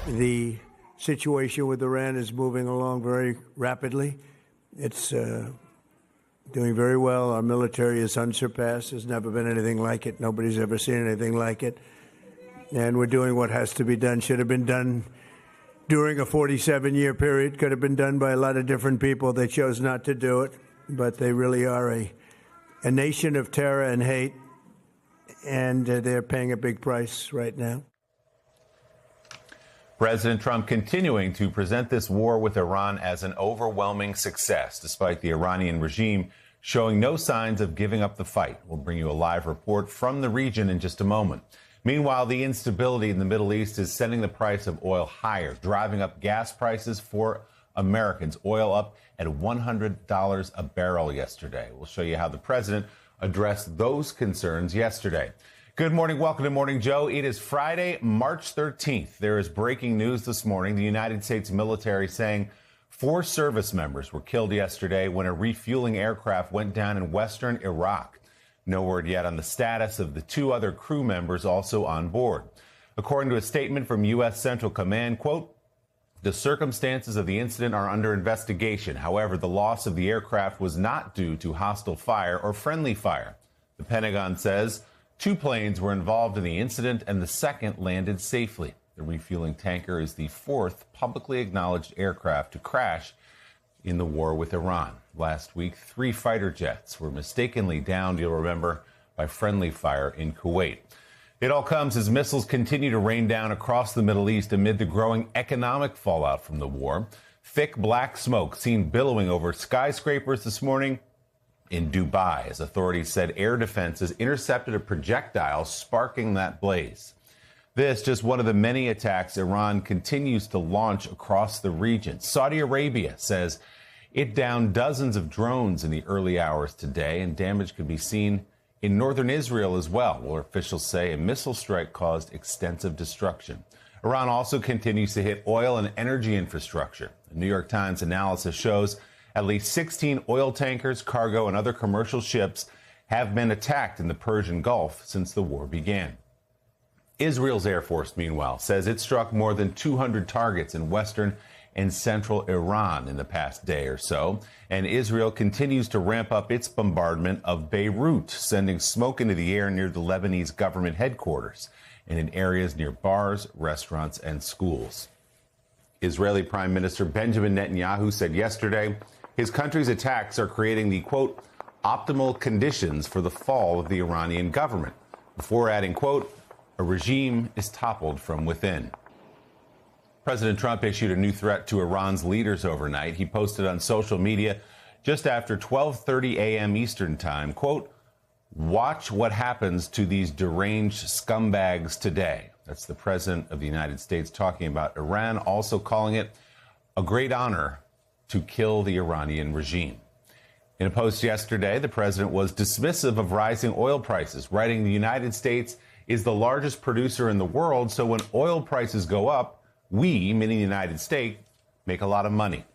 The situation with Iran is moving along very rapidly. It's doing very well. Our military is unsurpassed. There's never been anything like it. Nobody's ever seen anything like it. And we're doing what has to be done. Should have been done during a 47-year period. Could have been done by a lot of different people. They chose not to do it. But they really are a nation of terror and hate. And they're paying a big price right now. President Trump continuing to present this war with Iran as an overwhelming success, despite the Iranian regime showing no signs of giving up the fight. We'll bring you a live report from the region in just a moment. Meanwhile, the instability in the Middle East is sending the price of oil higher, driving up gas prices for Americans. Oil up at $100 a barrel yesterday. We'll show you how the president addressed those concerns yesterday. Good morning. Welcome to Morning Joe. It is Friday, March 13th. There is breaking news this morning. The United States military saying 4 service members were killed yesterday when a refueling aircraft went down in western Iraq. No word yet on the status of the 2 other crew members also on board. According to a statement from U.S. Central Command, quote, the circumstances of the incident are under investigation. However, the loss of the aircraft was not due to hostile fire or friendly fire. The Pentagon says 2 planes were involved in the incident and the second landed safely. The refueling tanker is the 4th publicly acknowledged aircraft to crash in the war with Iran. Last week, 3 fighter jets were mistakenly downed, you'll remember, by friendly fire in Kuwait. It all comes as missiles continue to rain down across the Middle East amid the growing economic fallout from the war. Thick black smoke seen billowing over skyscrapers this morning in Dubai, as authorities said air defenses intercepted a projectile sparking that blaze. This just one of the many attacks Iran continues to launch across the region. Saudi Arabia says it downed dozens of drones in the early hours today, and damage could be seen in northern Israel as well, where officials say a missile strike caused extensive destruction. Iran also continues to hit oil and energy infrastructure. The New York Times analysis shows at least 16 oil tankers, cargo, and other commercial ships have been attacked in the Persian Gulf since the war began. Israel's Air Force, meanwhile, says it struck more than 200 targets in western and central Iran in the past day or so. And Israel continues to ramp up its bombardment of Beirut, sending smoke into the air near the Lebanese government headquarters and in areas near bars, restaurants, and schools. Israeli Prime Minister Benjamin Netanyahu said yesterday his country's attacks are creating the, quote, optimal conditions for the fall of the Iranian government, before adding, quote, a regime is toppled from within. President Trump issued a new threat to Iran's leaders overnight. He posted on social media just after 12:30 a.m. Eastern time, quote, watch what happens to these deranged scumbags today. That's the president of the United States talking about Iran, also calling it a great honor to kill the Iranian regime. In a post yesterday, the president was dismissive of rising oil prices, writing the United States is the largest producer in the world, so when oil prices go up, we, meaning the United States, make a lot of money.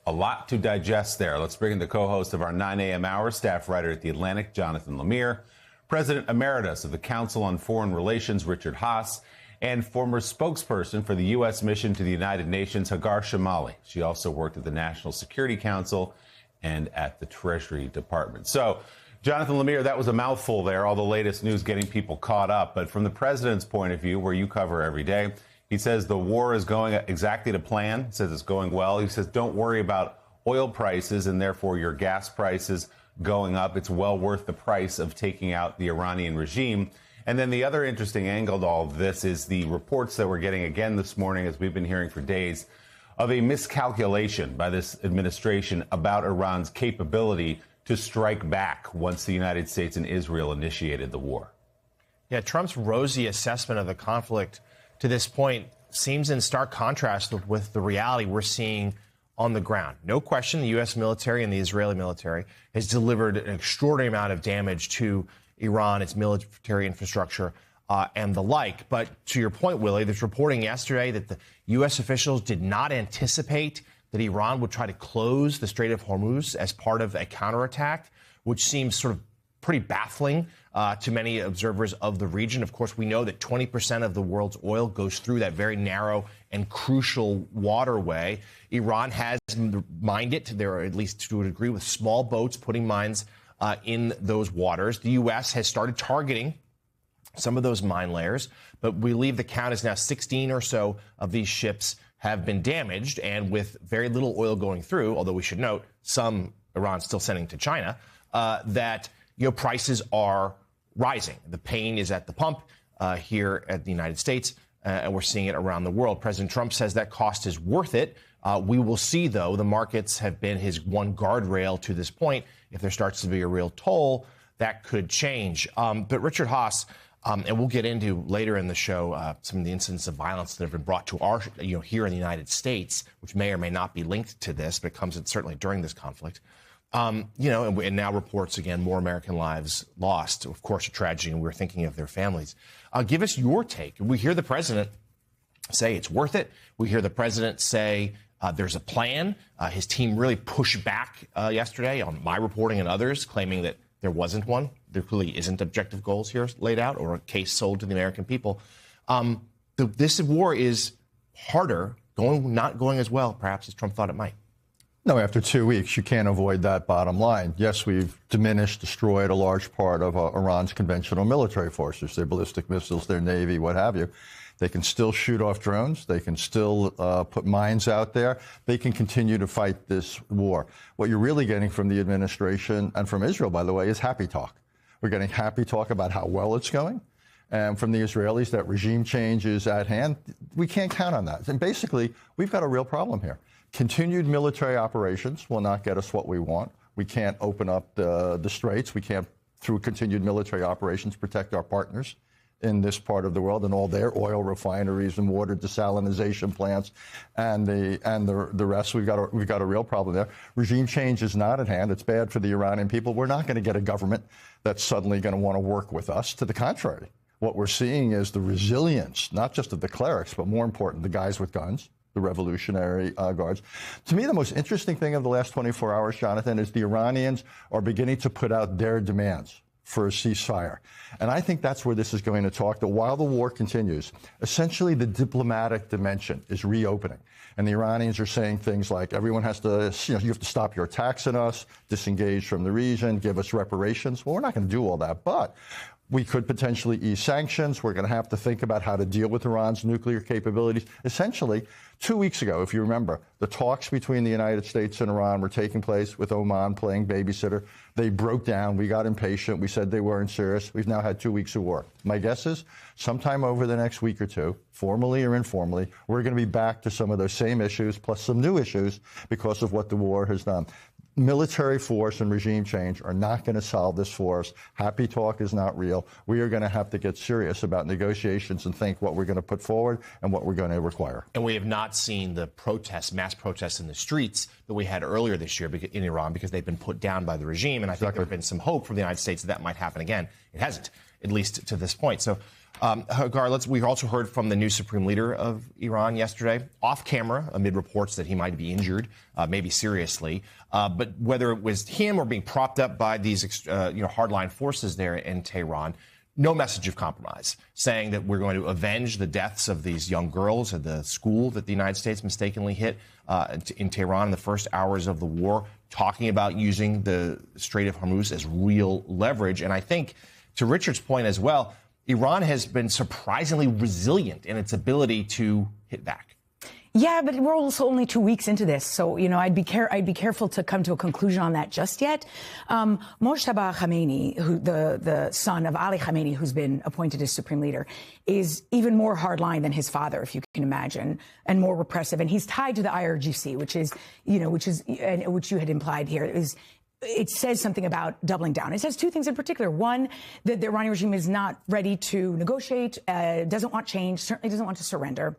A lot to digest there. Let's bring in the co-host of our 9 a.m. hour, staff writer at The Atlantic, Jonathan Lemire, President Emeritus of the Council on Foreign Relations, Richard Haass, and former spokesperson for the U.S. mission to the United Nations, Hagar Shamali. She also worked at the National Security Council and at the Treasury Department. So, Jonathan Lemire, that was a mouthful there, all the latest news getting people caught up. But from the president's point of view, where you cover every day, he says the war is going exactly to plan. He says it's going well. He says don't worry about oil prices and therefore your gas prices going up. It's well worth the price of taking out the Iranian regime. And then the other interesting angle to all of this is the reports that we're getting again this morning, as we've been hearing for days, of a miscalculation by this administration about Iran's capability to strike back once the United States and Israel initiated the war. Yeah, Trump's rosy assessment of the conflict to this point seems in stark contrast with the reality we're seeing on the ground. No question, the U.S. military and the Israeli military has delivered an extraordinary amount of damage to Iran, its military infrastructure, and the like. But to your point, Willie, there's reporting yesterday that the U.S. officials did not anticipate that Iran would try to close the Strait of Hormuz as part of a counterattack, which seems sort of pretty baffling to many observers of the region. Of course, we know that 20% of the world's oil goes through that very narrow and crucial waterway. Iran has mined it. There are, at least to a degree, with small boats putting mines in those waters. The U.S. has started targeting some of those mine layers, but we believe the count is now 16 or so of these ships have been damaged, and with very little oil going through, although we should note some Iran's still sending to China, that prices are rising. The pain is at the pump here at the United States, and we're seeing it around the world. President Trump says that cost is worth it. We will see, though. The markets have been his one guardrail to this point. If there starts to be a real toll, that could change. But Richard Haass, and we'll get into later in the show some of the incidents of violence that have been brought to our, here in the United States, which may or may not be linked to this, but it comes in certainly during this conflict. And now reports again, more American lives lost. Of course, a tragedy, and we're thinking of their families. Give us your take. We hear the president say it's worth it. We hear the president say there's a plan. His team really pushed back yesterday on my reporting and others, claiming that there wasn't one. There clearly isn't objective goals here laid out or a case sold to the American people. This war is harder, not going as well, perhaps, as Trump thought it might. No, after 2 weeks, you can't avoid that bottom line. Yes, we've diminished, destroyed a large part of Iran's conventional military forces, their ballistic missiles, their Navy, what have you. They can still shoot off drones. They can still put mines out there. They can continue to fight this war. What you're really getting from the administration and from Israel, by the way, is happy talk. We're getting happy talk about how well it's going. And from the Israelis, that regime change is at hand. We can't count on that. And basically, we've got a real problem here. Continued military operations will not get us what we want. We can't open up the straits. We can't, through continued military operations, protect our partners in this part of the world and all their oil refineries and water desalination plants and the rest. We've got a real problem there. Regime change is not at hand. It's bad for the Iranian people. We're not going to get a government that's suddenly going to want to work with us. To the contrary, what we're seeing is the resilience, not just of the clerics, but more important, the guys with guns, the Revolutionary Guards. To me, the most interesting thing of the last 24 hours, Jonathan, is the Iranians are beginning to put out their demands for a ceasefire. And I think that's where this is going to talk, that while the war continues, essentially the diplomatic dimension is reopening. And the Iranians are saying things like, everyone has to, you have to stop your attacks on us, disengage from the region, give us reparations. Well, we're not going to do all that, but we could potentially ease sanctions. We're going to have to think about how to deal with Iran's nuclear capabilities. Essentially, 2 weeks ago, if you remember, the talks between the United States and Iran were taking place with Oman playing babysitter. They broke down. We got impatient. We said they weren't serious. We've now had 2 weeks of war. My guess is sometime over the next week or two, formally or informally, we're going to be back to some of those same issues, plus some new issues because of what the war has done. Military force and regime change are not going to solve this for us. Happy talk is not real. We are going to have to get serious about negotiations and think what we're going to put forward and what we're going to require. And we have not seen the protests, mass protests in the streets that we had earlier this year in Iran because they've been put down by the regime. And I think there have been some hope from the United States that might happen again. It hasn't, at least to this point. So, Hagar, we also heard from the new supreme leader of Iran yesterday, off camera, amid reports that he might be injured, maybe seriously. But whether it was him or being propped up by these hardline forces there in Tehran, no message of compromise, saying that we're going to avenge the deaths of these young girls at the school that the United States mistakenly hit in Tehran in the first hours of the war, talking about using the Strait of Hormuz as real leverage. And I think, to Richard's point as well, Iran has been surprisingly resilient in its ability to hit back. Yeah, but we're also only 2 weeks into this, so I'd be careful to come to a conclusion on that just yet. Mojtaba Khamenei, the son of Ali Khamenei, who's been appointed as supreme leader, is even more hardline than his father, if you can imagine, and more repressive. And he's tied to the IRGC, which you had implied here is. It says something about doubling down. It says two things in particular. One, that the Iranian regime is not ready to negotiate, doesn't want change, certainly doesn't want to surrender.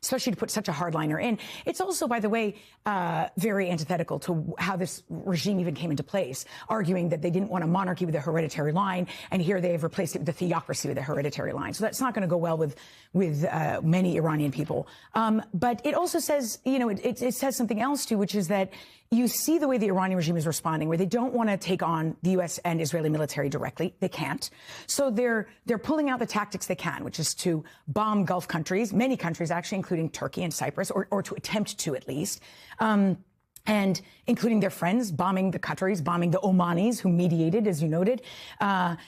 especially to put such a hardliner in. It's also, by the way, very antithetical to how this regime even came into place, arguing that they didn't want a monarchy with a hereditary line, and here they have replaced it with a theocracy with a hereditary line. So that's not going to go well with many Iranian people. But it also says, it says something else too, which is that you see the way the Iranian regime is responding, where they don't want to take on the U.S. and Israeli military directly. They can't. So they're pulling out the tactics they can, which is to bomb Gulf countries, many countries actually, including Turkey and Cyprus, or to attempt to at least. And including their friends, bombing the Qataris, bombing the Omanis who mediated, as you noted.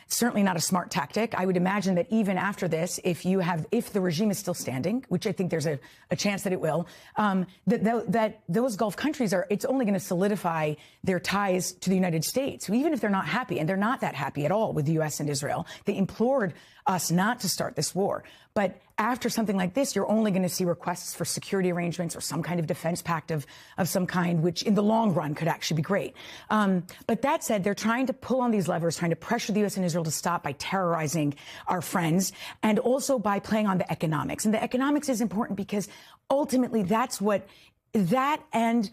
Certainly not a smart tactic. I would imagine that even after this, if the regime is still standing, which I think there's a chance that it will, that those Gulf countries it's only going to solidify their ties to the United States. Even if they're not happy, and they're not that happy at all with the U.S. and Israel, they implored us not to start this war. But after something like this, you're only going to see requests for security arrangements or some kind of defense pact of some kind, which in the long run could actually be great. But that said, they're trying to pull on these levers, trying to pressure the U.S. and Israel to stop by terrorizing our friends, and also by playing on the economics. And the economics is important because ultimately and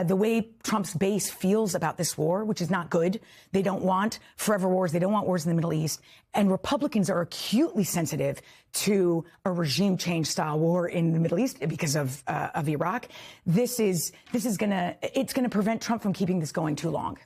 the way Trump's base feels about this war, which is not good. They don't want forever wars. They don't want wars in the Middle East. And Republicans are acutely sensitive to a regime change style war in the Middle East because of Iraq. It's going to prevent Trump from keeping this going too long.